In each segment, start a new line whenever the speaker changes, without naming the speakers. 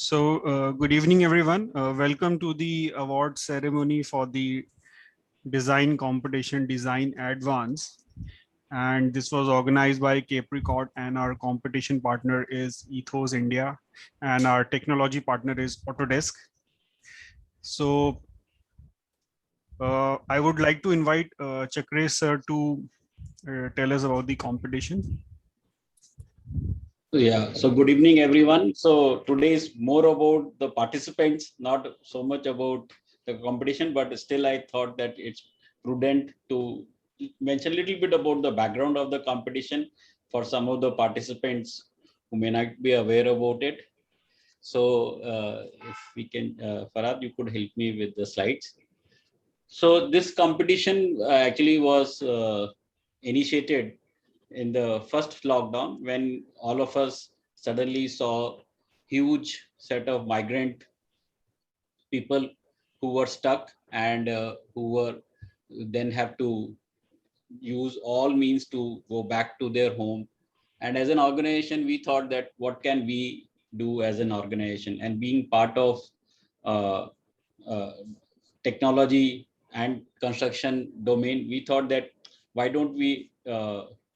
Good evening, everyone. Welcome to the award ceremony for the design competition Designaddvance. And this was organized by Capricorn, and our competition partner is Ethos India, and our technology partner is Autodesk. So I would like to invite Chakresh sir to tell us about the competition.
Yeah, so good evening, everyone. So today is more about the participants, not so much about the competition, but still I thought that it's prudent to mention a little bit about the background of the competition for some of the participants who may not be aware about it. So if we can, Farhad, you could help me with the slides. So this competition actually was initiated in the first lockdown when all of us suddenly saw huge set of migrant people who were stuck and who were then have to use all means to go back to their home. And as an organization, we thought that what can we do as an organization, and being part of uh, uh, technology and construction domain, we thought that why don't we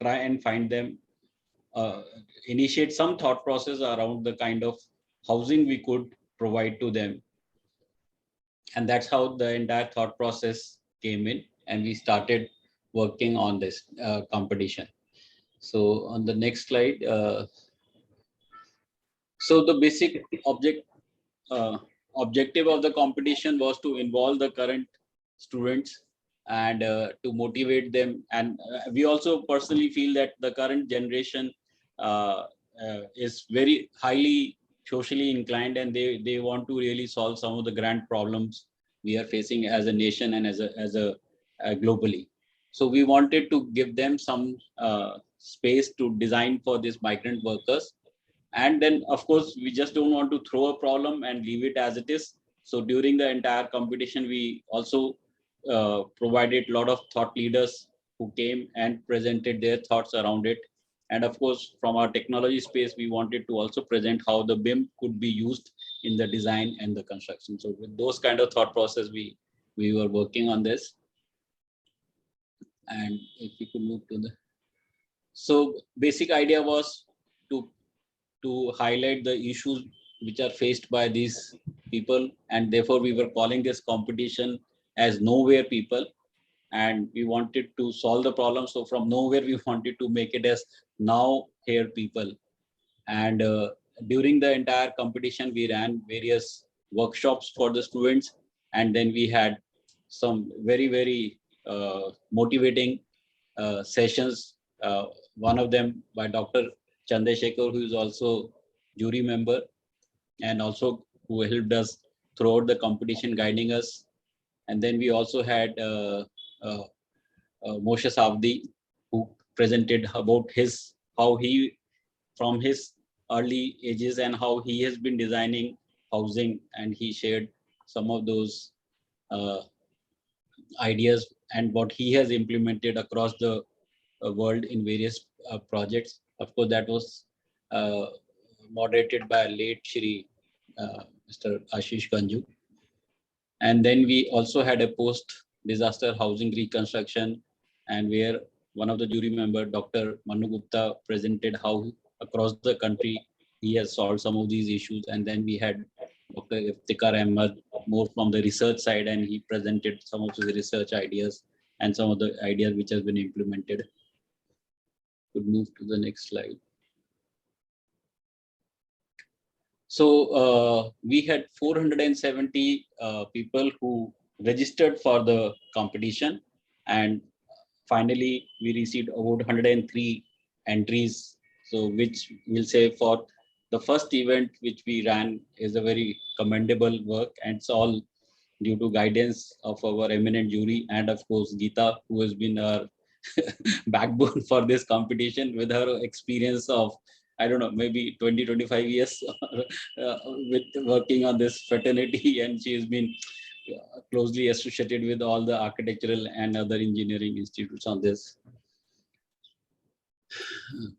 try and find them, initiate some thought process around the kind of housing we could provide to them. And that's how the entire thought process came in, and we started working on this competition. So on the next slide, so the basic uh, objective of the competition was to involve the current students and to motivate them. And we also personally feel that the current generation is very highly socially inclined, and they want to really solve some of the grand problems we are facing as a nation and as a globally. So we wanted to give them some space to design for these migrant workers. And then, of course, we just don't want to throw a problem and leave it as it is. So during the entire competition, we also provided a lot of thought leaders who came and presented their thoughts around it. And of course, from our technology space, we wanted to also present how the BIM could be used in the design and the construction. So with those kind of thought process, we were working on this. And if we could move to the, so basic idea was to highlight the issues which are faced by these people, and therefore we were calling this competition as nowhere people, and we wanted to solve the problem. So from nowhere we wanted to make it as now here people. And during the entire competition we ran various workshops for the students, and then we had some very motivating sessions, one of them by Dr. Chandrashekhar, who is also jury member and also who helped us throughout the competition, guiding us. And then we also had uh, Moshe Savdi, who presented about how he, from his early ages and how he has been designing housing, and he shared some of those uh, ideas and what he has implemented across the world in various projects. Of course, that was uh, moderated by late Shri Mr. Ashish Ganju. And then we also had a post-disaster housing reconstruction, and where one of the jury member, Dr. Manu Gupta, presented how across the country he has solved some of these issues. And then we had Dr. Iftikhar Ahmed, more from the research side, and he presented some of the research ideas and some of the ideas which has been implemented. Could move to the next slide. So we had 470 people who registered for the competition, and finally we received about 103 entries. So which will say for the first event which we ran is a very commendable work, and it's all due to guidance of our eminent jury and of course Geeta, who has been our backbone for this competition with her experience of, I don't know, maybe 20-25 years with working on this fraternity, and she has been closely associated with all the architectural and other engineering institutes on this.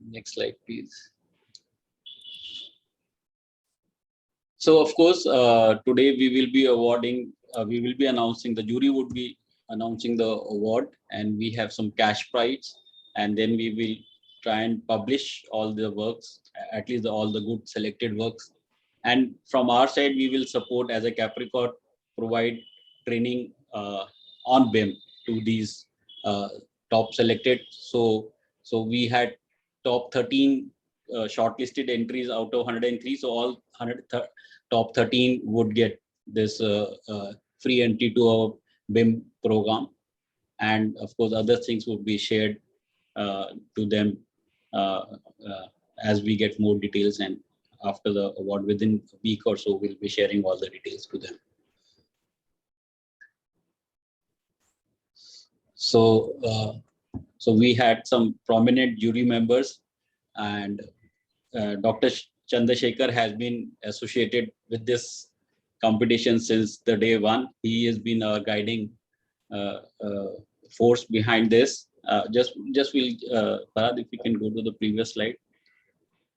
Next slide, please. So of course, today we will be awarding, we will be announcing, the jury would be announcing the award, and we have some cash prize, and then we will try and publish all the works, at least all the good selected works. And from our side, we will support as a Capricorn, provide training on BIM to these top selected. So we had top 13 shortlisted entries out of 103. So all top 13 would get this free entry to our BIM program. And of course, other things would be shared to them uh, uh, as we get more details. And after the award, within a week or so, we'll be sharing all the details to them. So we had some prominent jury members, and Dr. Chandrashekhar has been associated with this competition since the day one. He has been a guiding uh, uh, force behind this. Just will, Parad, if we can go to the previous slide.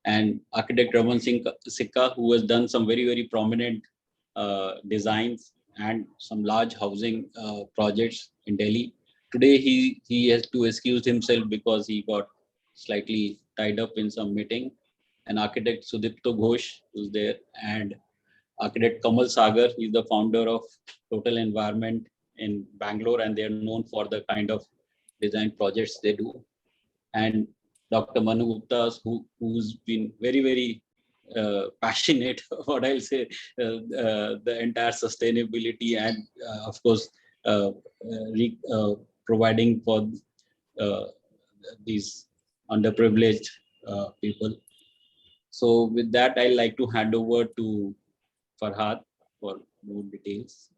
And architect Raman Singh Sikka, who has done some very prominent designs and some large housing projects in Delhi. Today he has to excuse himself because he got slightly tied up in some meeting. And architect Sudipto Ghosh, who's there, and architect Kamal Sagar, he's the founder of Total Environment in Bangalore, and they're known for the kind of design projects they do. And Dr. Manu Gupta, who's been very passionate, what I'll say, the entire sustainability and of course providing for uh, these underprivileged people. So with that, I'd like to hand over to Farhad for more details.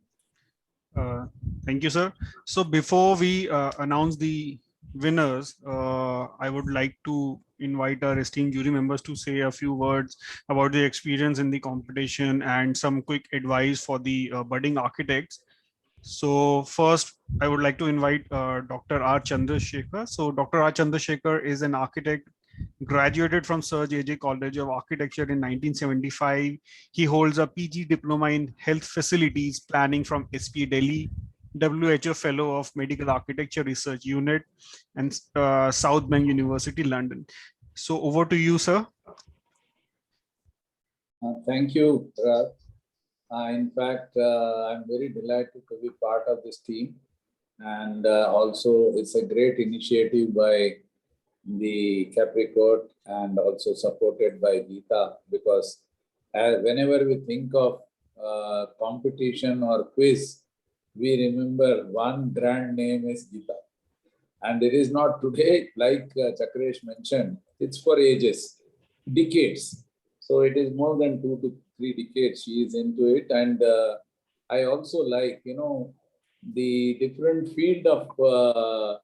Thank you, sir. So before we announce the winners, I would like to invite our esteemed jury members to say a few words about their experience in the competition and some quick advice for the budding architects. So first, I would like to invite Dr. R. Chandrashekhar. So Dr. R. Chandrashekhar is an architect, graduated from Sir J.J. College of Architecture in 1975. He holds a PG diploma in health facilities planning from SP Delhi, WHO Fellow of Medical Architecture Research Unit, and South Bank University, London. So over to you, sir.
Thank you, Prof. In fact, I'm very delighted to be part of this team. And also, it's a great initiative by the Capricorn and also supported by Geeta, because whenever we think of competition or quiz, we remember one brand name is Geeta. And it is not today, like Chakresh mentioned, it's for ages, decades. So it is more than 2 to 3 decades she is into it. And I also like, the different field of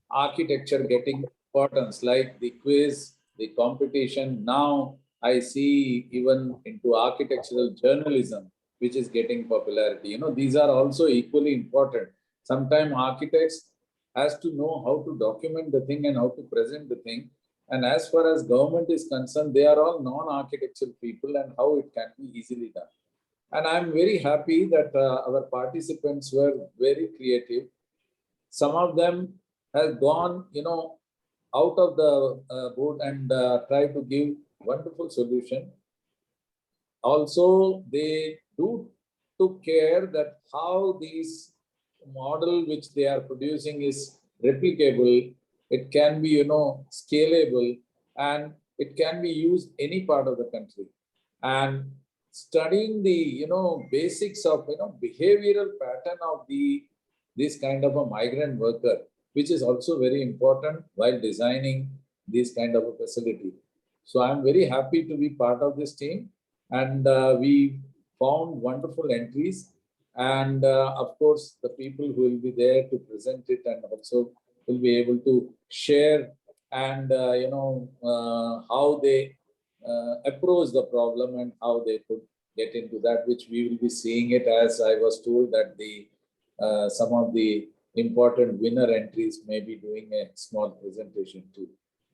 architecture getting importance, like the quiz, the competition. Now I see even into architectural journalism, which is getting popularity. These are also equally important. Sometimes architects has to know how to document the thing and how to present the thing. And as far as government is concerned, they are all non-architectural people, and how it can be easily done. And I'm very happy that our participants were very creative. Some of them have gone, out of the board and try to give wonderful solution. Also, they do took care that how these model which they are producing is replicable. It can be, scalable, and it can be used any part of the country. And studying the, basics of, behavioral pattern of this kind of a migrant worker, which is also very important while designing this kind of a facility. So I'm very happy to be part of this team, and we found wonderful entries. And of course, the people who will be there to present it and also will be able to share and how they approach the problem and how they could get into that, which we will be seeing it, as I was told that the some of the important winner entries may be doing a small presentation too.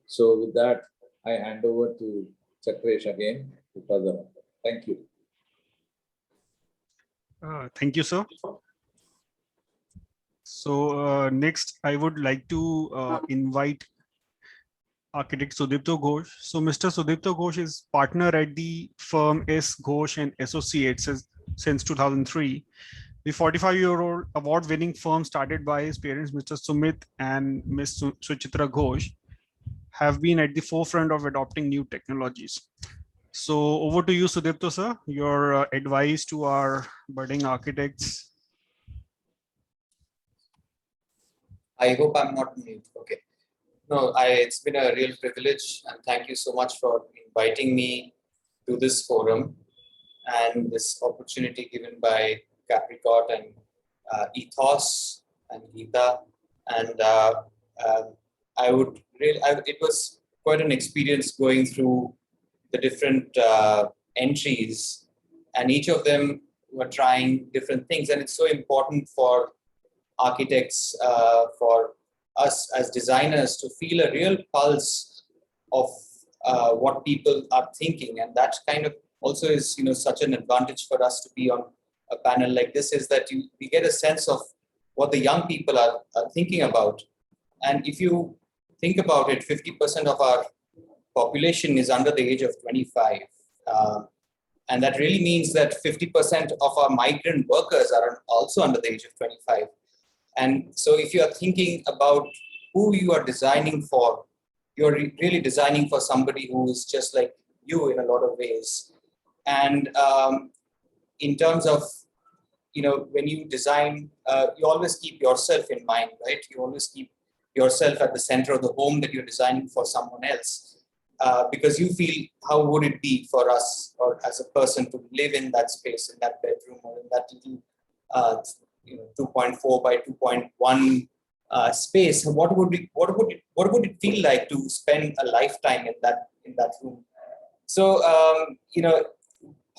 So with that, I hand over to Chakresh again to further. Thank you.
Thank you, sir. So next, I would like to invite architect Sudipto Ghosh. So Mr. Sudipto Ghosh is partner at the firm S. Ghosh and Associates since 2003. The 45-year-old award-winning firm started by his parents, Mr. Sumit and Ms. Suchitra Ghosh, have been at the forefront of adopting new technologies. So over to you, Sudipto, sir. Your advice to our budding architects.
I hope I'm not mute. Okay. No, it's been a real privilege, and thank you so much for inviting me to this forum and this opportunity given by Capricorn and Ethos and Geeta. And I would really, it was quite an experience going through the different entries, and each of them were trying different things. And it's so important for architects, for us as designers to feel a real pulse of what people are thinking. And that kind of also is, such an advantage for us to be on a panel like this, is that we get a sense of what the young people are thinking about. And if you think about it, 50% of our population is under the age of 25. And that really means that 50% of our migrant workers are also under the age of 25. And so if you are thinking about who you are designing for, you're really designing for somebody who is just like you in a lot of ways. And in terms of, when you design, you always keep yourself in mind, right? You always keep yourself at the center of the home that you're designing for someone else. Because you feel, how would it be for us or as a person to live in that space, in that bedroom, or in that little 2.4 by 2.1 space? What would it feel like to spend a lifetime in that room? So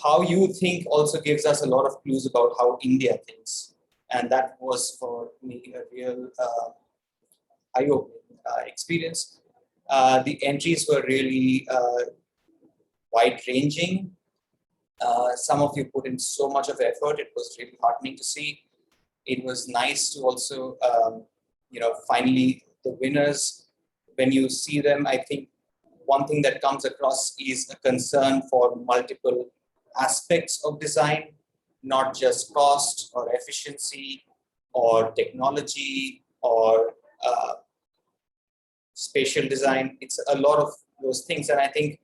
how you think also gives us a lot of clues about how India thinks, and that was for me a real eye-opening experience. The entries were really wide-ranging. Some of you put in so much of effort. It was really heartening to see. It was nice to also, finally the winners, when you see them, I think one thing that comes across is a concern for multiple aspects of design, not just cost or efficiency or technology or spatial design. It's a lot of those things. And I think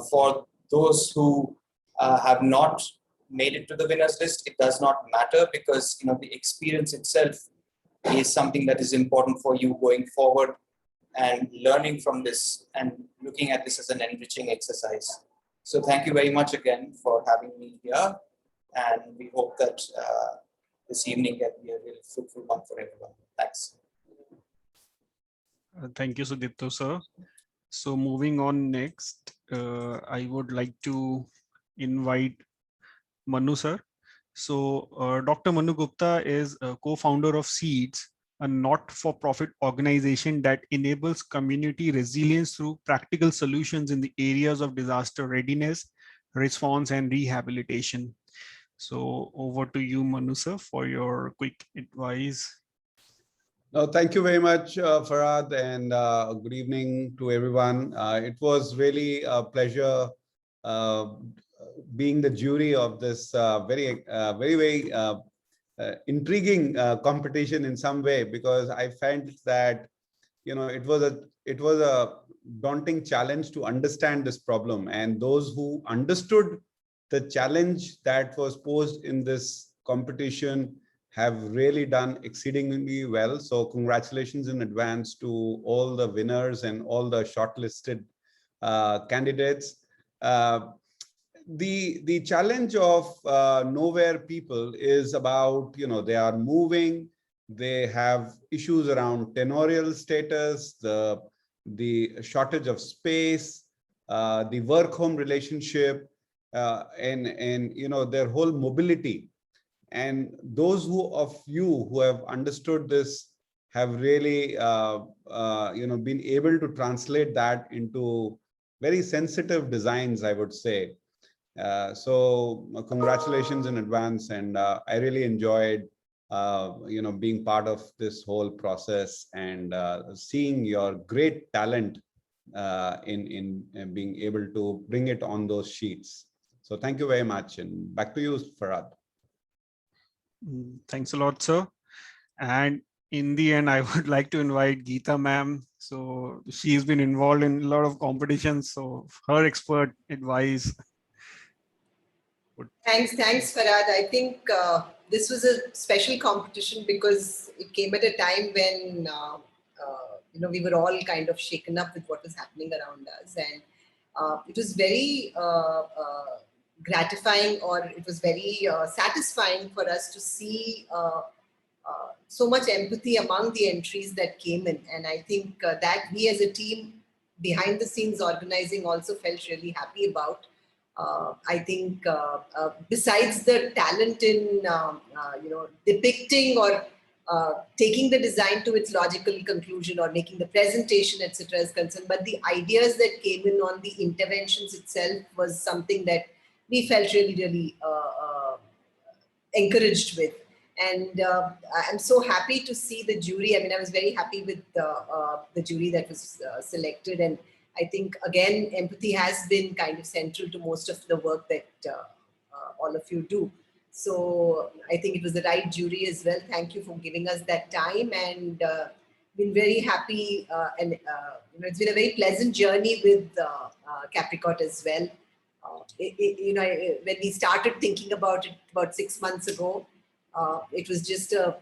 for those who have not made it to the winners list, it does not matter, because the experience itself is something that is important for you going forward, and learning from this and looking at this as an enriching exercise. So thank you very much again for having me here, and we hope that this evening can be a really fruitful one for everyone. Thanks.
Thank you, Sudipto, sir. So moving on next, I would like to invite Manu, sir. So Dr. Manu Gupta is a co-founder of Seeds, a not-for-profit organization that enables community resilience through practical solutions in the areas of disaster readiness, response, and rehabilitation. So over to you, Manu, sir, for your quick advice.
No, thank you very much, Farhad, and good evening to everyone. It was really a pleasure being the jury of this very intriguing competition in some way, because I felt that it was a daunting challenge to understand this problem, and those who understood the challenge that was posed in this competition have really done exceedingly well. So congratulations in advance to all the winners and all the shortlisted candidates. The challenge of nowhere people is about, they are moving, they have issues around tenorial status, the shortage of space, the work-home relationship, and their whole mobility. And those of you who have understood this have really been able to translate that into very sensitive designs, I would say. So congratulations in advance, and I really enjoyed being part of this whole process and seeing your great talent in being able to bring it on those sheets. So thank you very much, and back to you, Farhad.
Thanks a lot, sir. And in the end, I would like to invite Geeta ma'am. So she's been involved in a lot of competitions. So her expert advice.
Thanks, Farhad. I think this was a special competition because it came at a time when we were all kind of shaken up with what was happening around us, and it was very gratifying, or it was very satisfying for us to see so much empathy among the entries that came in, and I think that we as a team behind the scenes organizing also felt really happy about. I think besides the talent in depicting or taking the design to its logical conclusion or making the presentation, etc., is concerned, but the ideas that came in on the interventions itself was something that we felt really encouraged with. And I'm so happy to see the jury. I mean, I was very happy with the jury that was selected, and I think, again, empathy has been kind of central to most of the work that all of you do. So I think it was the right jury as well. Thank you for giving us that time, and been very happy. And it's been a very pleasant journey with Capricorn as well. When we started thinking about it about 6 months ago, it was just a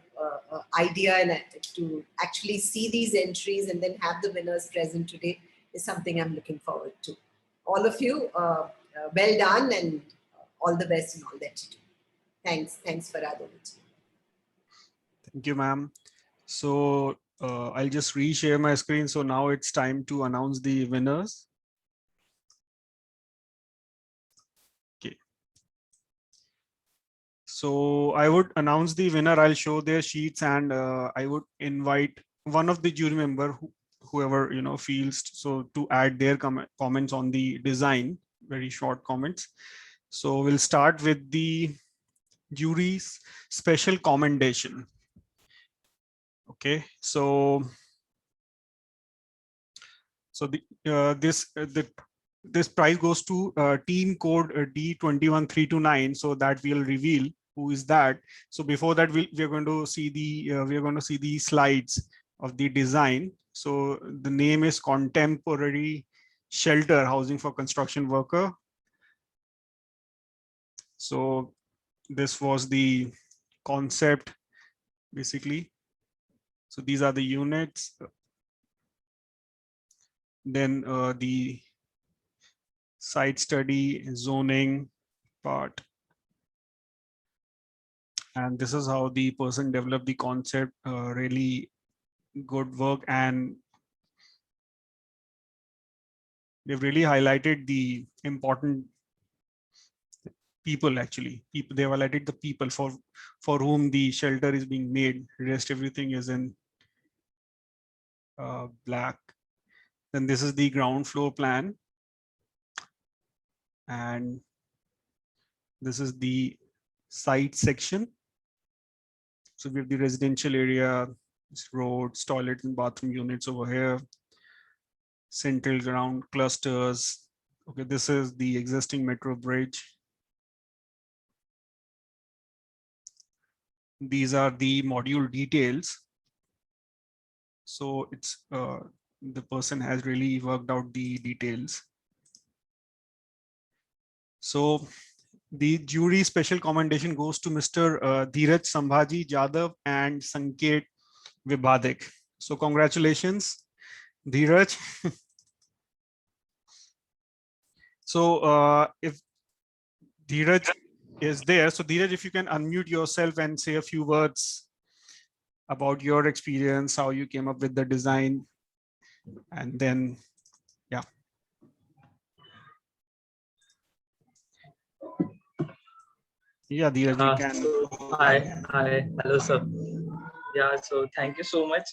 idea, and to actually see these entries and then have the winners present today is something I'm looking forward to. All of you, well done, and all the best in all that you do. Thanks, Farhad.
Thank you, ma'am. So I'll just reshare my screen. So now it's time to announce the winners. Okay. So I would announce the winner. I'll show their sheets, and I would invite one of the jury member, whoever feels so, to add their comments on the design, very short comments. So we'll start with the jury's special commendation. Okay, so this prize goes to team code D21329, so that we'll reveal who is that. So before that, we're going to see the slides of the design. So the name is Contemporary Shelter Housing for Construction Worker. So this was the concept, basically. So these are the units. Then the site study, zoning part. And this is how the person developed the concept. Really good work, and they've really highlighted the important people. Actually, they've highlighted the people for whom the shelter is being made. Rest everything is in black. Then this is the ground floor plan, and this is the site section. So we have the residential area, roads, toilets and bathroom units over here, central ground clusters. Okay, this is the existing metro bridge. These are the module details. So it's the person has really worked out the details. So the jury special commendation goes to Mr. Dheeraj Sambhaji Jadhav and Sanket Vibhadik. So congratulations, Dheeraj. So if Dheeraj is there, so Dheeraj, if you can unmute yourself and say a few words about your experience, how you came up with the design, and then, yeah. Yeah, Dheeraj, you can.
So, hi, hello, sir. Yeah, so thank you so much.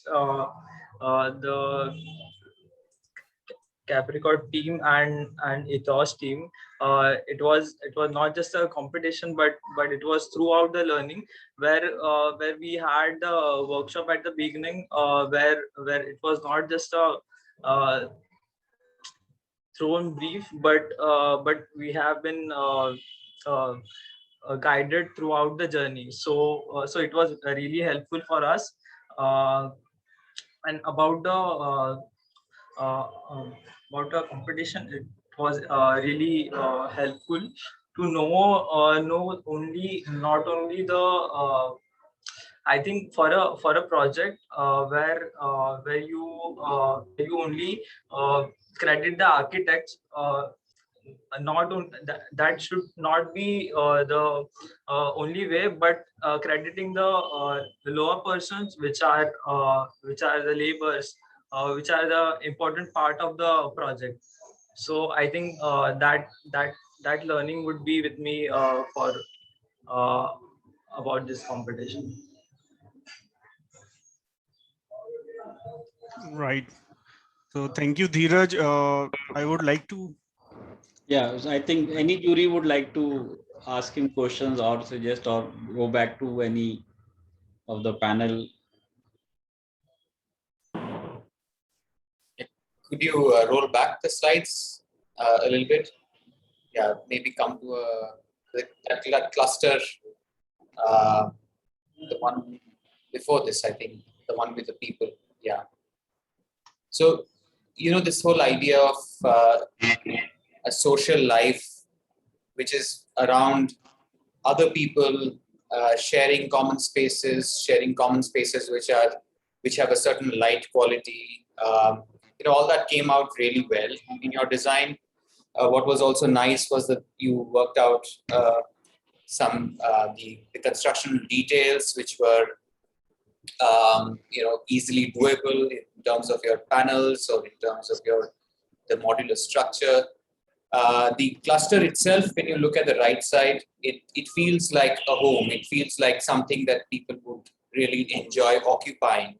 Capricorn team and Ethos team. It was not just a competition, but it was throughout the learning where we had the workshop at the beginning, where it was not just a thrown brief, but we have been uh, guided throughout the journey. So it was really helpful for us. And uh, um, about the competition, it was really helpful to know only not only the I think for a project where you only credit the architects, not on that should not be the only way, but crediting the lower persons, which are the laborers, which are the important part of the project. So I think that learning would be with me for uh, about this competition.
Right. So thank you, Dheeraj. I would like to.
Yeah, so I think any jury would like to ask him questions or suggest or go back to any of the panel.
Could you roll back the slides a little bit? Yeah, maybe come to that cluster, the one before this, I think, the one with the people. Yeah. So, this whole idea of a social life, which is around other people sharing common spaces which have a certain light quality. All that came out really well in your design. What was also nice was that you worked out some the construction details, which were easily doable in terms of your panels or in terms of the modular structure. The cluster itself, when you look at the right side, it feels like a home. It feels like something that people would really enjoy occupying.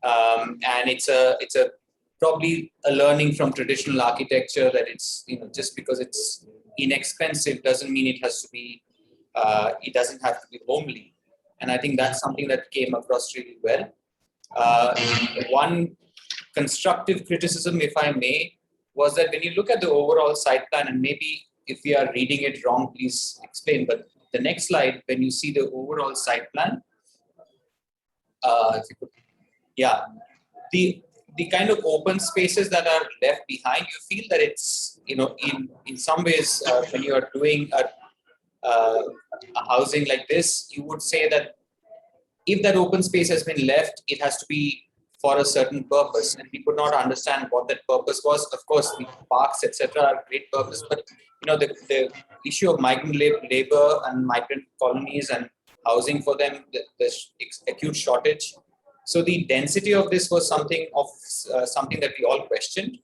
And it's a probably a learning from traditional architecture that it's, just because it's inexpensive doesn't mean it has to be, it doesn't have to be homely. And I think that's something that came across really well. One constructive criticism, if I may, was that when you look at the overall site plan, and maybe if we are reading it wrong, please explain, but the next slide, when you see the overall site plan, if you could, yeah, the kind of open spaces that are left behind, you feel that it's, in some ways, when you are doing a housing like this, you would say that if that open space has been left, it has to be for a certain purpose, and we could not understand what that purpose was. Of course, the parks, etc., are great purpose, but the issue of migrant labor and migrant colonies and housing for them, the acute shortage. So the density of this was something that we all questioned.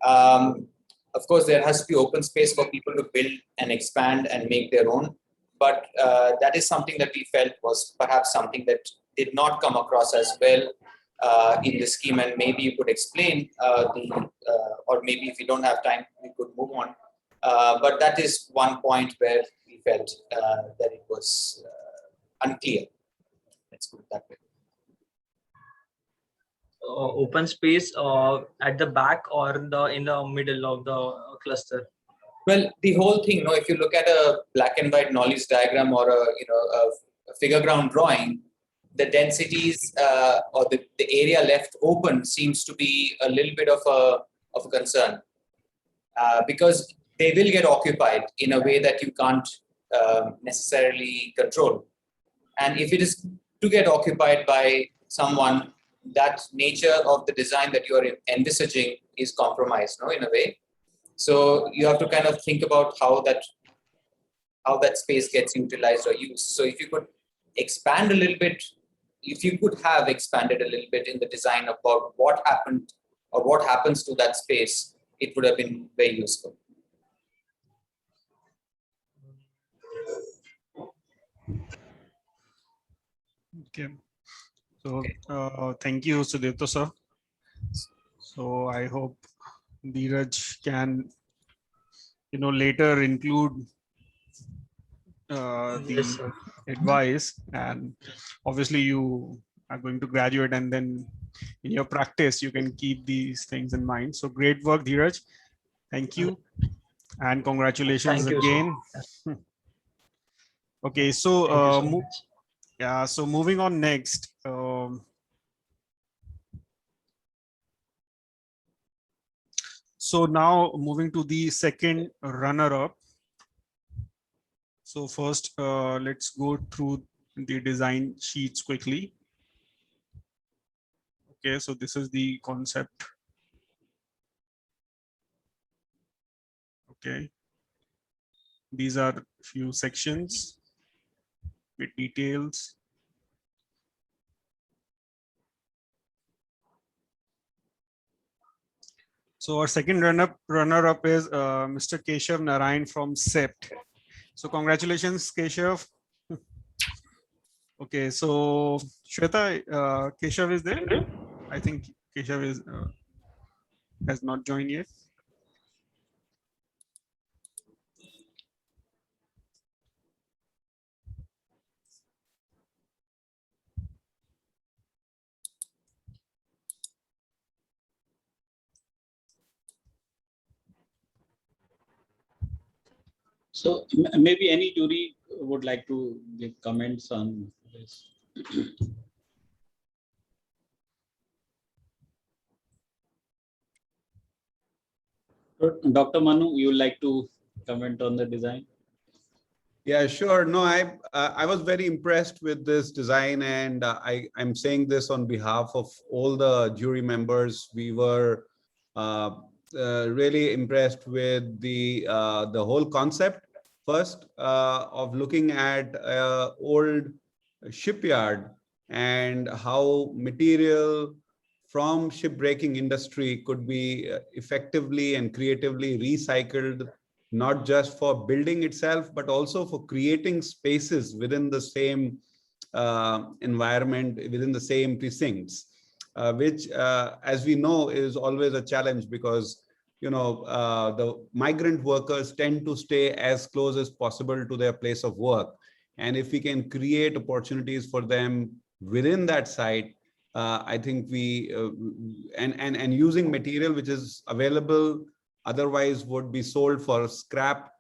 Of course, there has to be open space for people to build and expand and make their own. But that is something that we felt was perhaps something that did not come across as well in the scheme. And maybe you could explain or maybe if you don't have time, we could move on. But that is one point where we felt that it was unclear. Let's put it that way.
Open space at the back or in the middle of the cluster?
Well, the whole thing, if you look at a black and white knowledge diagram or a figure ground drawing, the densities or the area left open seems to be a little bit of a concern because they will get occupied in a way that you can't necessarily control. And if it is to get occupied by someone, that nature of the design that you are envisaging is compromised, in a way. So you have to kind of think about how that space gets utilized or used. So if you could expand a little bit, if you could have expanded a little bit in the design about what happened or what happens to that space, it would have been very useful.
Okay. So thank you, Sudipto sir. So I hope Dheeraj can, later include
Yes,
the
sir.
advice, and obviously you are going to graduate, and then in your practice you can keep these things in mind. So great work, Dheeraj. Thank you and congratulations
Thank you, sir.
again. Okay, so
Thank you so much.
yeah, so moving on next. So now moving to the second runner-up. So first, let's go through the design sheets quickly. Okay, so this is the concept. Okay, these are few sections with details. So our second runner-up is Mr. Keshav Narayan from SEPT. So congratulations, Keshav. Okay, so Shweta, Keshav is there? I think Keshav is has not joined yet.
So maybe any jury would like to give comments on this. Dr. Manu, you would like to comment on the design?
Yeah, sure. No, I was very impressed with this design, and I'm saying this on behalf of all the jury members. We were really impressed with the whole concept. First, of looking at old shipyard and how material from shipbreaking industry could be effectively and creatively recycled, not just for building itself, but also for creating spaces within the same environment, within the same precincts, which, as we know, is always a challenge because, the migrant workers tend to stay as close as possible to their place of work. And if we can create opportunities for them within that site, I think we, and using material which is available otherwise would be sold for scrap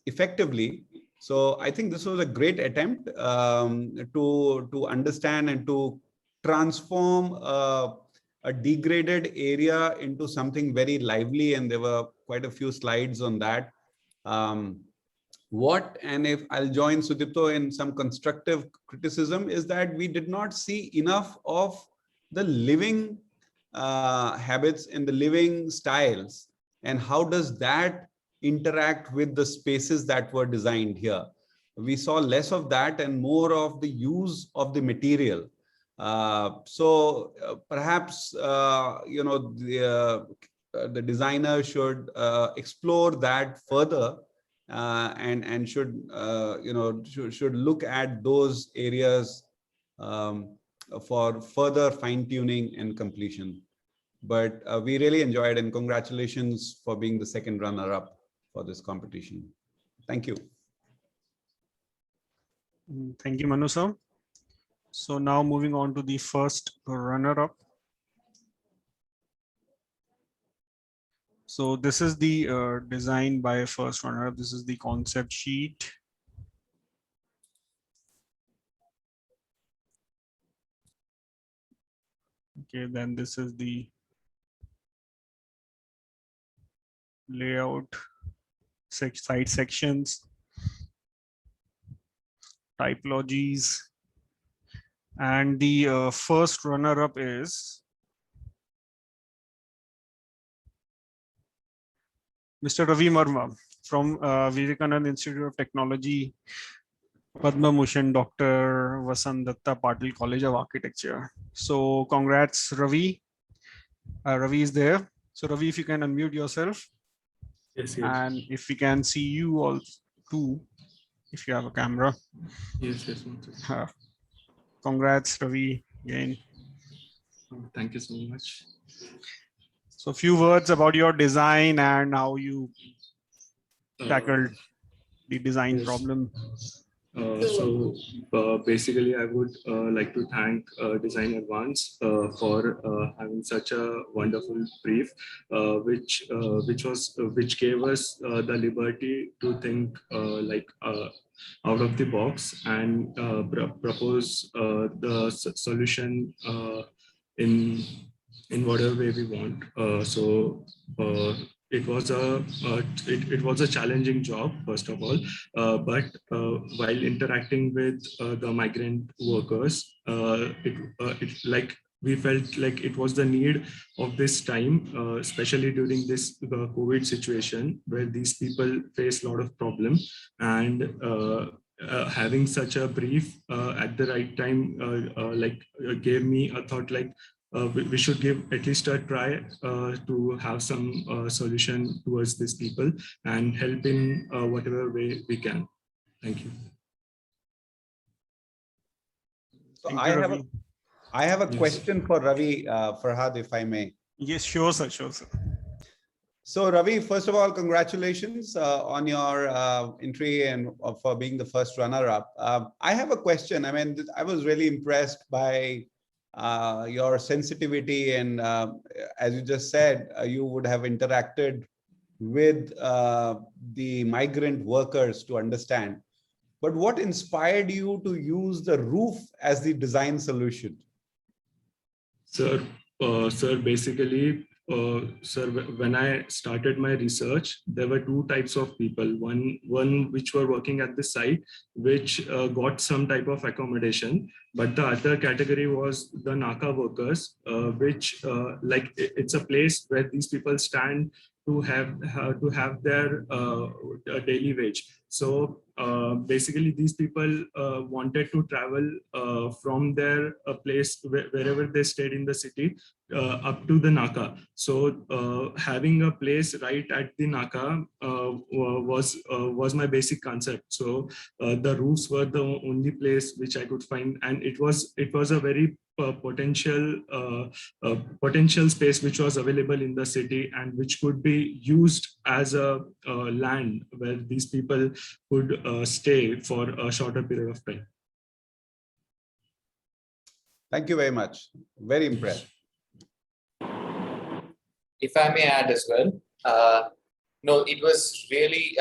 effectively. So I think this was a great attempt to understand and to transform a degraded area into something very lively, and there were quite a few slides on that. And if I'll join Sudipto in some constructive criticism, is that we did not see enough of the living habits and the living styles, and how does that interact with the spaces that were designed here. We saw less of that and more of the use of the material. So perhaps the designer should explore that further, and should should look at those areas for further fine-tuning and completion. But we really enjoyed, and congratulations for being the second runner-up for this competition. Thank you.
Thank you, Manu sir. So now moving on to the first runner-up. So this is the design by first runner-up. This is the concept sheet. Okay, then this is the layout, site sections, typologies, and the first runner-up is Mr. Ravi Marma from Vivekananda Institute of Technology, Padma Bhushan Dr. Vasant Datta Patil College of Architecture. So congrats, Ravi. Ravi is there. So Ravi, if you can unmute yourself.
Yes,
And if we can see you all too, if you have a camera.
yes.
Congrats, Ravi, again.
Thank you so much.
So a few words about your design and how you tackled the design
yes.
problem.
Basically, I would like to thank Designaddvance for having such a wonderful brief, which gave us the liberty to think out of the box and propose the solution in in whatever way we want. It was it was a challenging job, first of all, but while interacting with the migrant workers, it we felt like it was the need of this time, especially during this COVID situation, where these people face a lot of problem, and having such a brief at the right time gave me a thought like we should give at least a try to have some solution towards these people and help in whatever way we can. Thank you.
So
Thank you, Ravi.
I have a
Yes.
question for Ravi, Farhad, if I may.
Yes, sure, sir. Sure, sir.
So Ravi, first of all, congratulations on your entry and for being the first runner-up. I have a question. I mean, I was really impressed by your sensitivity, and as you just said, you would have interacted with the migrant workers to understand. But what inspired you to use the roof as the design solution?
Sir, basically, sir, when I started my research, there were two types of people. One which were working at the site, which got some type of accommodation, but the other category was the Naka workers, which it's a place where these people stand to have their daily wage. So basically, these people wanted to travel from their place wherever they stayed in the city up to the Naka. So having a place right at the Naka was my basic concept. So the roofs were the only place which I could find, and it was a very potential space which was available in the city and which could be used as a land where these people could stay for a shorter period of time.
Thank you very much. Very impressed.
If I may add as well, no, it was really,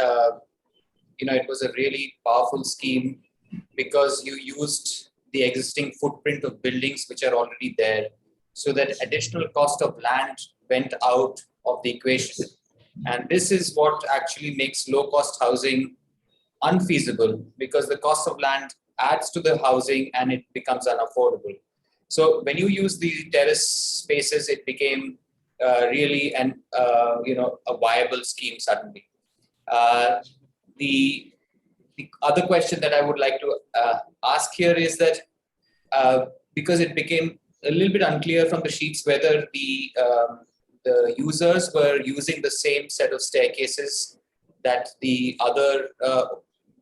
it was a really powerful scheme because you used the existing footprint of buildings which are already there, so that additional cost of land went out of the equation. And this is what actually makes low-cost housing unfeasible, because the cost of land adds to the housing and it becomes unaffordable. So when you use the terrace spaces, it became really a viable scheme suddenly. The other question that I would like to ask here is that because it became a little bit unclear from the sheets whether the users were using the same set of staircases that the other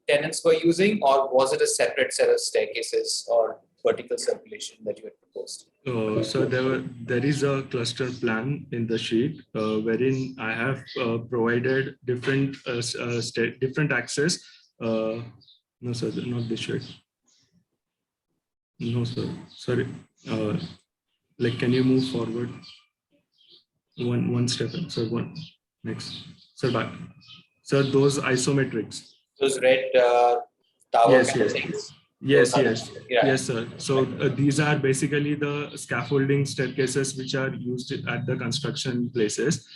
tenants were using, or was it a separate set of staircases or vertical circulation that you had proposed?
So there is a cluster plan in the sheet wherein I have provided different different access. No, sir, not this sheet. No, sir. Sorry. Can you move forward one step? So one next. Sir, back. Sir, those isometrics.
Those red tower
Yes,
kind of
yes.
things.
Yes,
Those
yes,
yeah.
yes, sir. So these are basically the scaffolding staircases which are used at the construction places.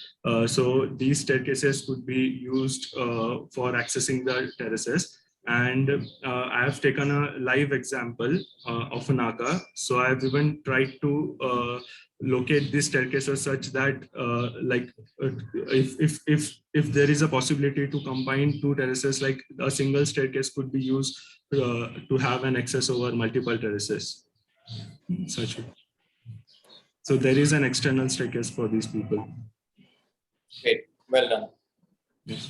So these staircases could be used for accessing the terraces. And I have taken a live example of a Naka. So I have even tried to locate these staircases such that if there is a possibility to combine two terraces, like a single staircase could be used to have an access over multiple terraces. So there is an external staircase for these people.
Great, well done.
Yes.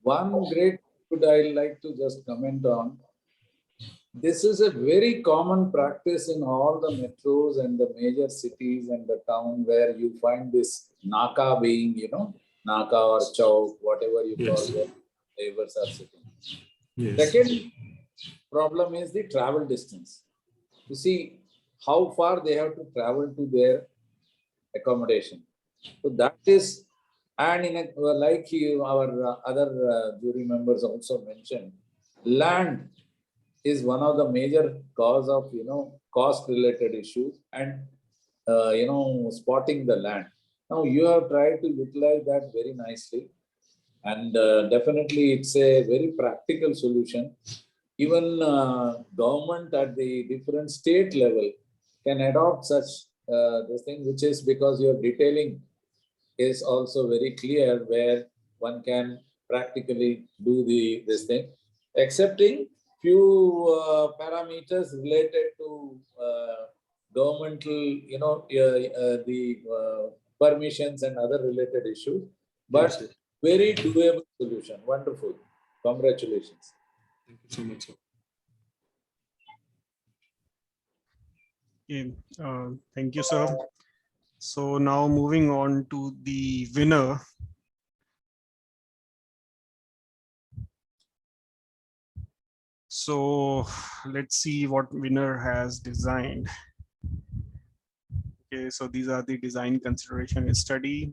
One great could I like to just comment on. this is a very common practice in all the metros and the major cities and the town where you find this naka being, naka or chowk, whatever you call
Yes.
where neighbors are sitting.
Yes.
Second problem is the travel distance. You see how far they have to travel to their accommodation. So that is, and like our other jury members also mentioned, land is one of the major cause of cost related issues and spotting the land. Now you have tried to utilize that very nicely, and definitely it's a very practical solution. Even government at the different state level can adopt such this thing, which is because your detailing is also very clear where one can practically do this thing, accepting few parameters related to governmental, the permissions and other related issues, but
Yes, sir.
very doable solution. Wonderful. Congratulations.
Thank you so much, sir.
Okay, thank you, sir. So now moving on to the winner. So let's see what winner has designed. Okay, so these are the design consideration study.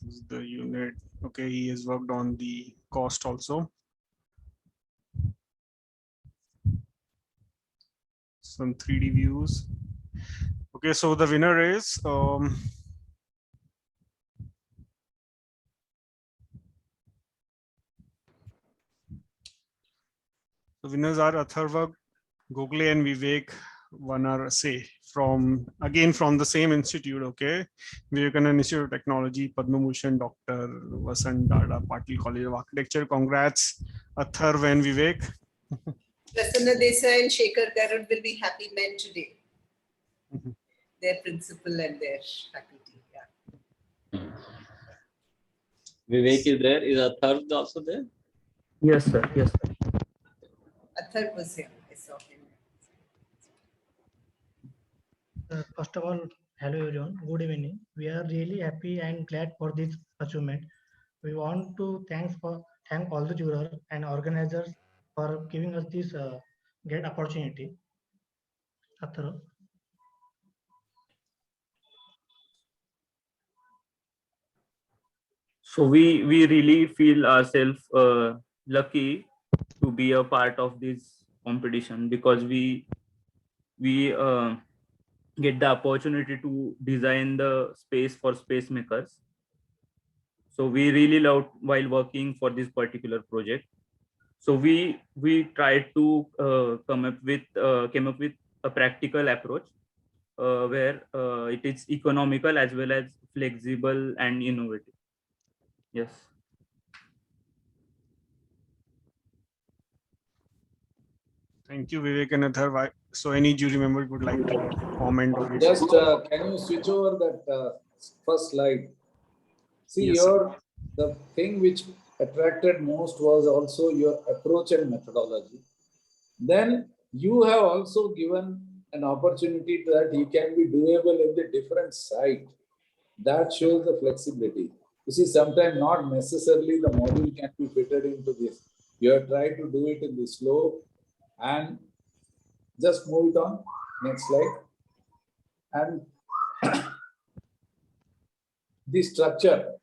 This is the unit. Okay, he has worked on the cost also. Some 3D views. Okay, so the winner is the winners are Atharva, Gokhale and Vivek Vanarase from the same institute. Okay, Vivekananda Institute of Technology, Padma Bhushan, Dr. Vasant Dada, Patil College of Architecture. Congrats, Atharva and Vivek.
Prasanna Desai and Shekhar Garud will be happy men today.
Mhm.
Their principal and their faculty. Yeah.
Vivek is there. Is Atharv also there?
Yes, sir. Yes, sir.
Athar was here. I saw him.
First of all, hello everyone. Good evening. We are really happy and glad for this achievement. We want to thank all the jurors and organizers for giving us this great opportunity. Athar.
So we really feel ourselves lucky to be a part of this competition because we get the opportunity to design the space for space makers. So we really loved while working for this particular project. So we tried to came up with a practical approach where it is economical as well as flexible and innovative. Yes.
Thank you, Vivek and Atharva. So any jury member would like to comment or give?
Just can you switch over that first slide? See,
Yes, sir.
the thing which attracted most was also your approach and methodology. Then you have also given an opportunity that he can be doable in the different site. That shows the flexibility. You see, sometimes not necessarily the module can be fitted into this. You have tried to do it in the slope and just move it on. Next slide. And the structure,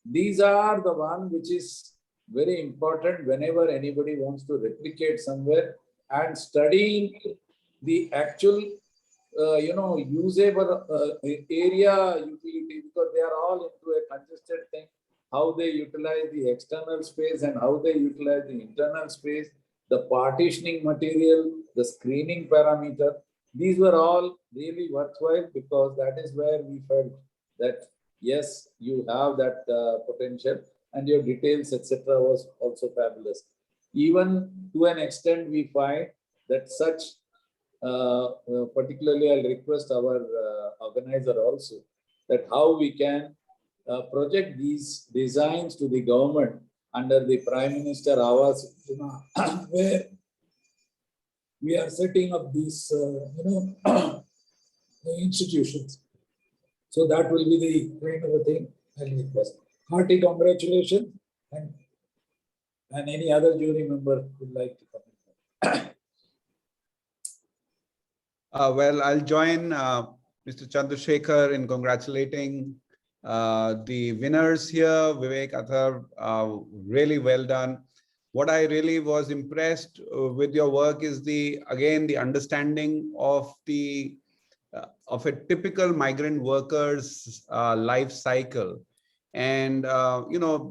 these are the one which is very important whenever anybody wants to replicate somewhere and studying the actual, usable area utility, because they are all into a congested thing, how they utilize the external space and how they utilize the internal space, the partitioning material, the screening parameter. These were all really worthwhile because that is where we felt that yes, you have that potential and your details, etc., was also fabulous. Even to an extent, we find that such, particularly I'll request our organizer also, that how we can project these designs to the government under the Prime Minister Awas Yojana, where we are setting up these, institutions. So that will be the kind of a thing I'll request. Hearty congratulations, and any other jury member would like to comment.
Well, I'll join Mr. Chandrashekhar in congratulating the winners here. Vivek, Athar, really well done. What I really was impressed with your work is the understanding of a typical migrant worker's life cycle. And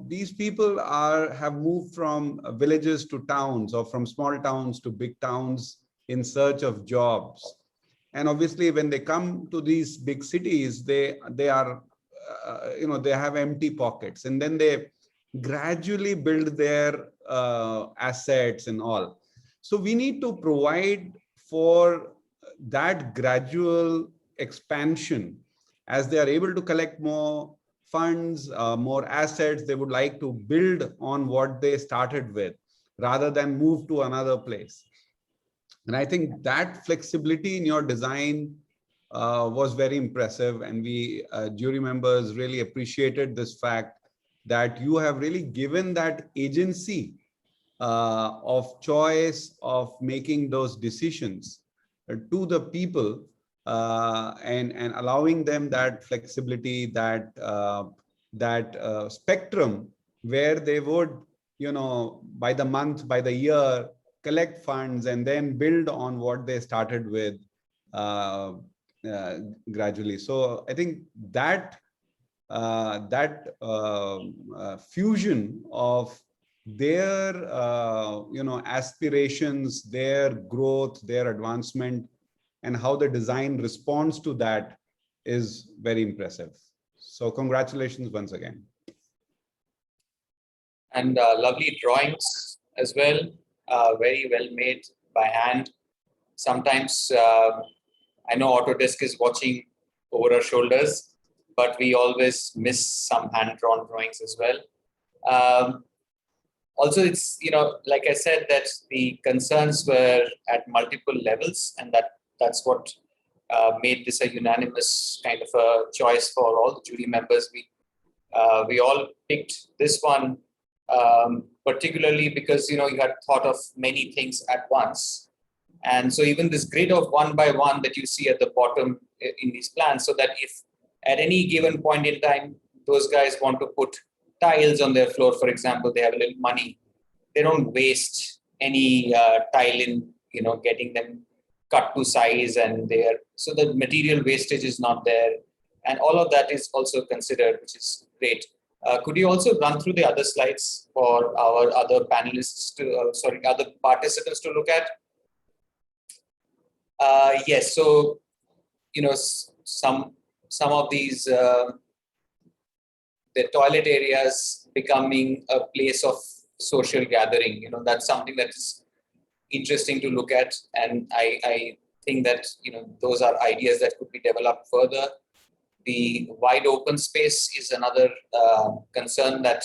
these people have moved from villages to towns, or from small towns to big towns in search of jobs. And obviously, when they come to these big cities, they are they have empty pockets, and then they gradually build their assets and all. So we need to provide for that gradual expansion. As they are able to collect more funds, more assets, they would like to build on what they started with rather than move to another place. And I think that flexibility in your design was very impressive. And we jury members really appreciated this fact that you have really given that agency of choice of making those decisions to the people, and allowing them that flexibility, that spectrum where they would, by the month, by the year, collect funds and then build on what they started with gradually. So I think that fusion of their aspirations, their growth, their advancement, and how the design responds to that is very impressive. So congratulations once again.
And lovely drawings as well, very well made by hand. Sometimes I know Autodesk is watching over our shoulders, but we always miss some hand-drawn drawings as well. Also, it's, like I said, that the concerns were at multiple levels, and that's what made this a unanimous kind of a choice for all the jury members. We all picked this one particularly because, you had thought of many things at once. And so even this grid of 1 by 1 that you see at the bottom in these plans, so that if at any given point in time, those guys want to put tiles on their floor, for example, they have a little money, they don't waste any tile in, getting them cut to size, and so the material wastage is not there. And all of that is also considered, which is great. Could you also run through the other slides for our other panelists other participants to look at? Yes, so, some of these, the toilet areas becoming a place of social gathering, that's something that is interesting to look at. And I think that, those are ideas that could be developed further. The wide open space is another concern that,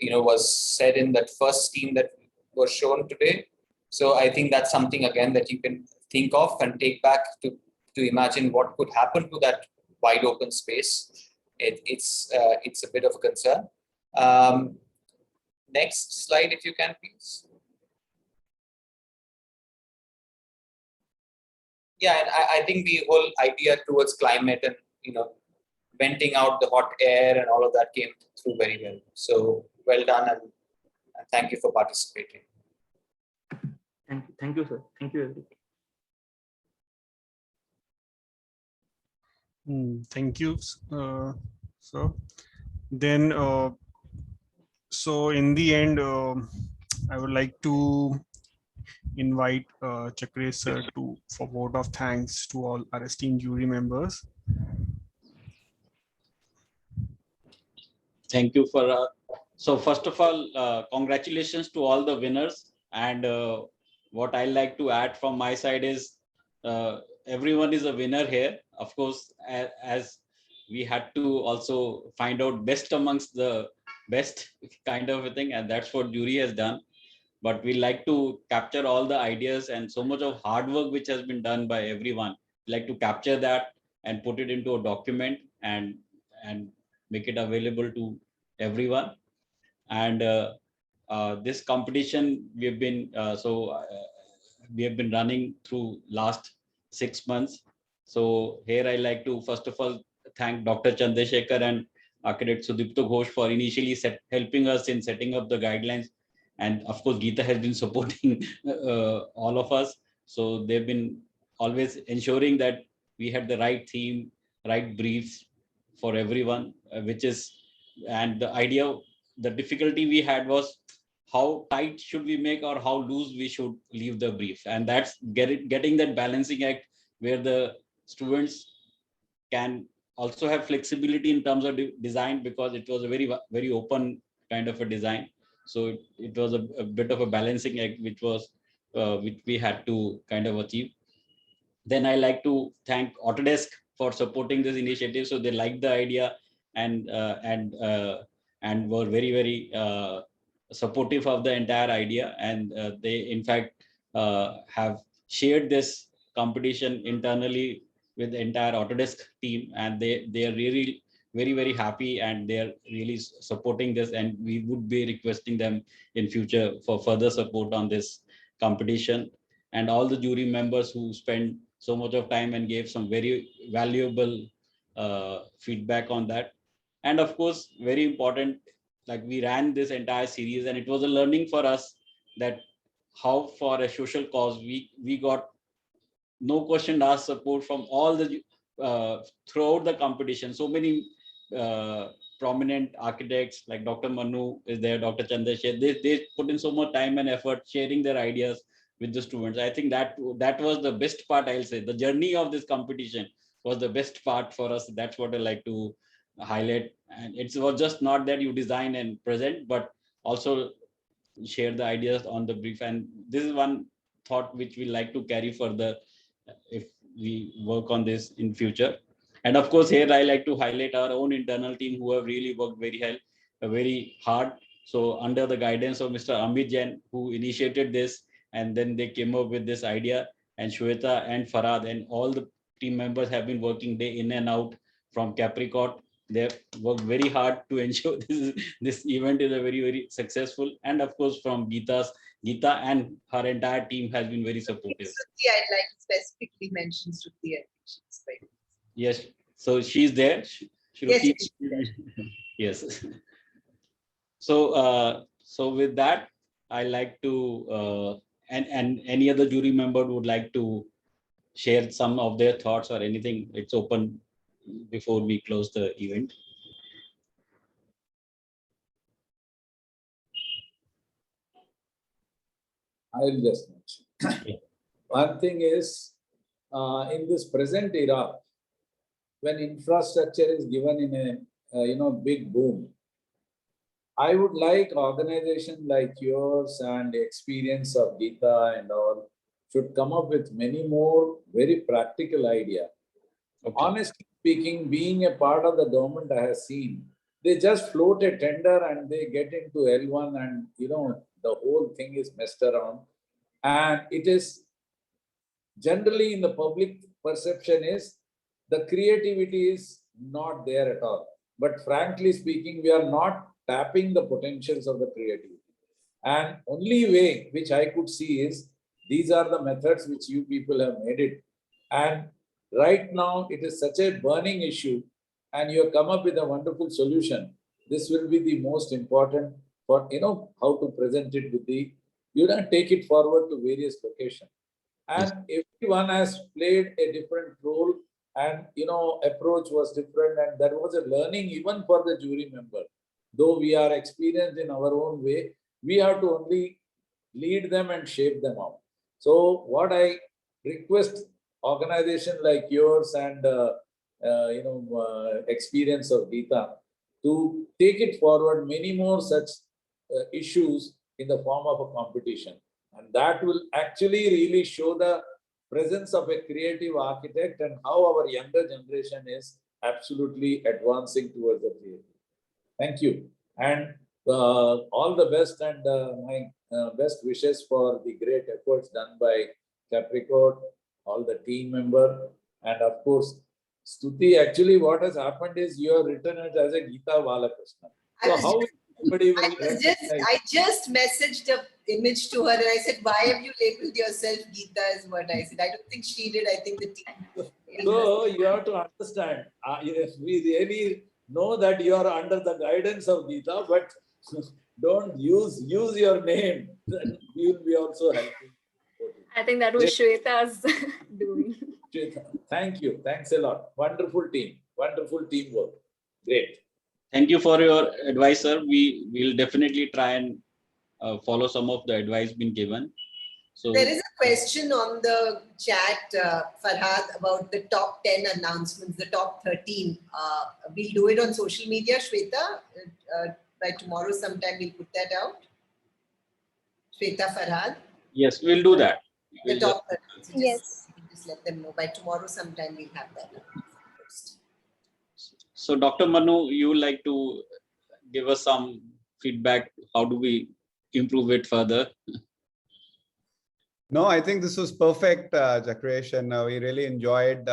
was said in that first scheme that was shown today. So I think that's something, again, that you can think of and take back to imagine what could happen to that wide open space. It's a bit of a concern. Next slide, if you can, please. Yeah, and I think the whole idea towards climate and, venting out the hot air and all of that came through very well. So well done, and thank you for participating.
Thank you, sir. Thank you, everyone.
Thank you, sir. Then, so in the end, I would like to invite Chakresh sir for vote of thanks to all our esteemed jury members.
Thank you for. So first of all, congratulations to all the winners. And what I like to add from my side is everyone is a winner here. Of course, as we had to also find out best amongst the best kind of a thing, and that's what jury has done. But we like to capture all the ideas and so much of hard work which has been done by everyone. We like to capture that and put it into a document and make it available to everyone. And this competition we have been we have been running through last 6 months. So here I like to first of all thank Dr. Chandrashekhar and architect Sudipto Ghosh for initially helping us in setting up the guidelines, and of course Geeta has been supporting all of us. So they've been always ensuring that we had the right theme, right briefs for everyone, which is, and the idea, the difficulty we had was how tight should we make or how loose we should leave the brief, and that's getting that balancing act where the students can also have flexibility in terms of design, because it was a very open kind of a design. So it was a bit of a balancing act which we had to kind of achieve. Then I like to thank Autodesk for supporting this initiative. So they liked the idea and were very supportive of the entire idea, and they in fact have shared this competition internally with the entire Autodesk team, and they are really very happy, and they are really supporting this, and we would be requesting them in future for further support on this competition. And all the jury members who spent so much of time and gave some very valuable feedback on that. And of course, very important, like we ran this entire series and it was a learning for us that how for a social cause we got no question asked support from all the throughout the competition. So many prominent architects like Dr. Manu is there, Dr. Chandrashekhar, they put in so much time and effort sharing their ideas with the students. I think that was the best part. I'll say the journey of this competition was the best part for us. That's what I like to highlight. And it was just not that you design and present, but also share the ideas on the brief. And this is one thought which we like to carry further if we work on this in future. And of course, here I like to highlight our own internal team who have really worked very hard. So under the guidance of Mr. Amit Jain, who initiated this, and then they came up with this idea, and Shweta and Farad and all the team members have been working day in and out from Capricorn. They've worked very hard to ensure this event is a very successful. And of course, from Geeta and her entire team has been very supportive.
Shruti, I'd like to specifically mention Shruti. She's very.
Yes, so she's there.
Yes,
yes. So with that, I like to and any other jury member would like to share some of their thoughts or anything. It's open before we close the event.
I'll just mention. One thing is, in this present era, when infrastructure is given in a big boom, I would like organizations like yours and the experience of Geeta and all should come up with many more very practical ideas. Okay. Honestly speaking, being a part of the government, I have seen they just float a tender and they get into L1 and the whole thing is messed around. And it is generally in the public perception is the creativity is not there at all. But frankly speaking, we are not tapping the potentials of the creativity. And only way which I could see is these are the methods which you people have made it. And right now it is such a burning issue and you have come up with a wonderful solution. This will be the most important for, how to present it with you don't take it forward to various locations. And everyone has played a different role and, approach was different. And there was a learning even for the jury member. Though we are experienced in our own way, we have to only lead them and shape them out. So what I request organizations like yours and, experience of Geeta to take it forward many more such issues in the form of a competition. And that will actually really show the presence of a creative architect and how our younger generation is absolutely advancing towards the creative. Thank you. And all the best and my best wishes for the great efforts done by Capricorn, all the team member, and of course, Stuti. Actually, what has happened is you have written it as a Gita Balakrishna. So how somebody will
I just messaged a image to her and I said, why have you labeled yourself Gita is what I said. I don't think she did. I think the team.
So you have to understand, yes, we really know that you are under the guidance of Gita, but don't use your name, then we will be also helping.
I think that was Shweta's doing.
Shweta, thank you. Thanks a lot. Wonderful team. Wonderful teamwork. Great.
Thank you for your advice, sir. We will definitely try and follow some of the advice been given. So
there is a question on the chat, Farhad, about the top 10 announcements, the top 13. We'll do it on social media, Shweta. By tomorrow sometime we'll put that out. Shweta, Farhad.
Yes, we'll do that.
The top 13. So
yes.
Just let them know. By tomorrow sometime we'll have that.
So Dr. Manu, you would like to give us some feedback. How do we improve it further?
No, I think this was perfect, Chakresh, and we really enjoyed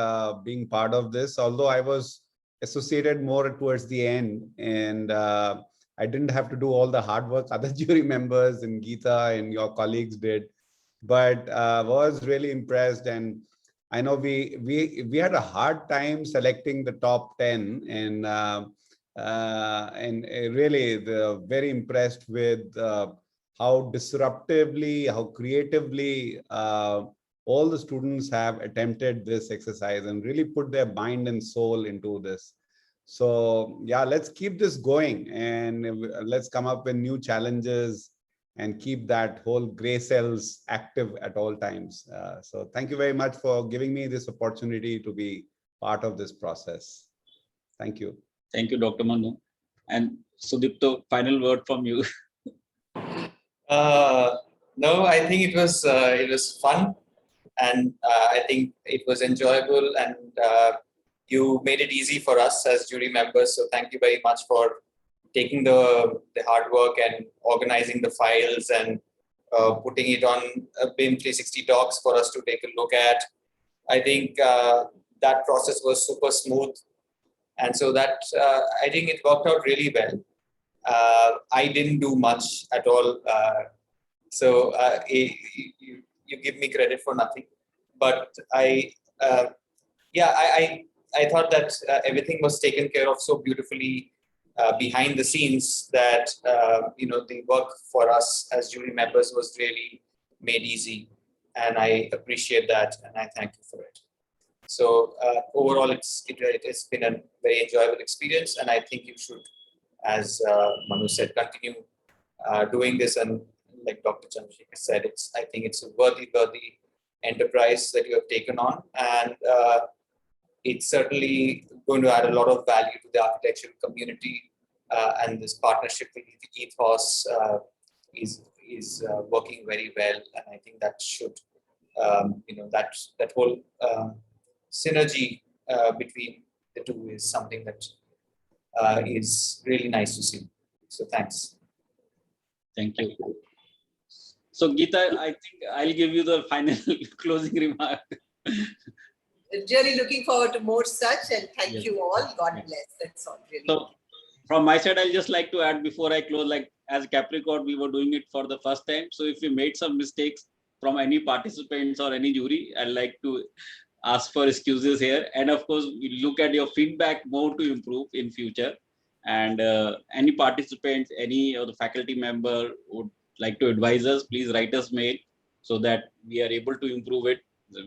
being part of this. Although I was associated more towards the end, and I didn't have to do all the hard work other jury members and Geeta and your colleagues did, but was really impressed. And I know we had a hard time selecting the top 10, and really very impressed with how disruptively, how creatively all the students have attempted this exercise and really put their mind and soul into this. So yeah, let's keep this going and let's come up with new challenges and keep that whole gray cells active at all times. So thank you very much for giving me this opportunity to be part of this process. Thank you.
Thank you, Dr. Manu. And Sudipto, final word from you.
No, I think it was fun, and I think it was enjoyable, and you made it easy for us as jury members. So thank you very much for taking the hard work and organizing the files and putting it on BIM 360 docs for us to take a look at. I think that process was super smooth, and so that I think it worked out really well. I didn't do much at all. So you give me credit for nothing, but I thought that everything was taken care of so beautifully behind the scenes that the work for us as jury members was really made easy, and I appreciate that, and I thank you for it. So overall, it's been a very enjoyable experience, and I think you should, as Manu said, continue doing this. And like Dr. Chandrashekhar said, I think it's a worthy enterprise that you have taken on, and it's certainly going to add a lot of value to the architectural community. And this partnership with Ethos is working very well, and I think that should that whole synergy between the two is something that is really nice to see. So thanks.
Thank you. So Geeta, I think I'll give you the final closing remark.
Really looking forward to more such, and thank you all. God bless. That's all. Really.
So from my side, I'll just like to add before I close, like as Capricorn, we were doing it for the first time. So if we made some mistakes from any participants or any jury, I'd like to ask for excuses here. And of course, we look at your feedback more to improve in future. And any participants, any of the faculty member would like to advise us, please write us mail so that we are able to improve it.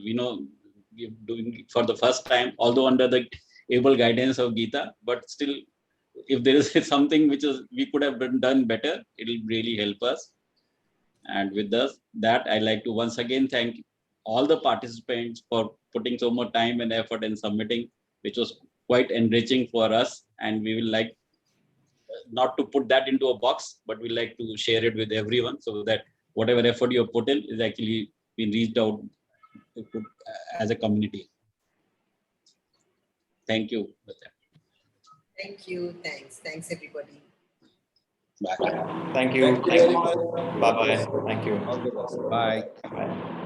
We know we're doing it for the first time, although under the able guidance of Geeta, but still, if there is something which is we could have done better, it will really help us. And with that, I'd like to once again thank all the participants for putting so much time and effort in submitting, which was quite enriching for us. And we will like not to put that into a box, but we like to share it with everyone so that whatever effort you have put in is actually being reached out as a community. Thank you.
Thank you. Thanks. Thanks, everybody.
Bye.
Thank you.
Thank you
Thank
very
you.
much.
Bye bye. Thank you.
All the best.
Bye.
Bye.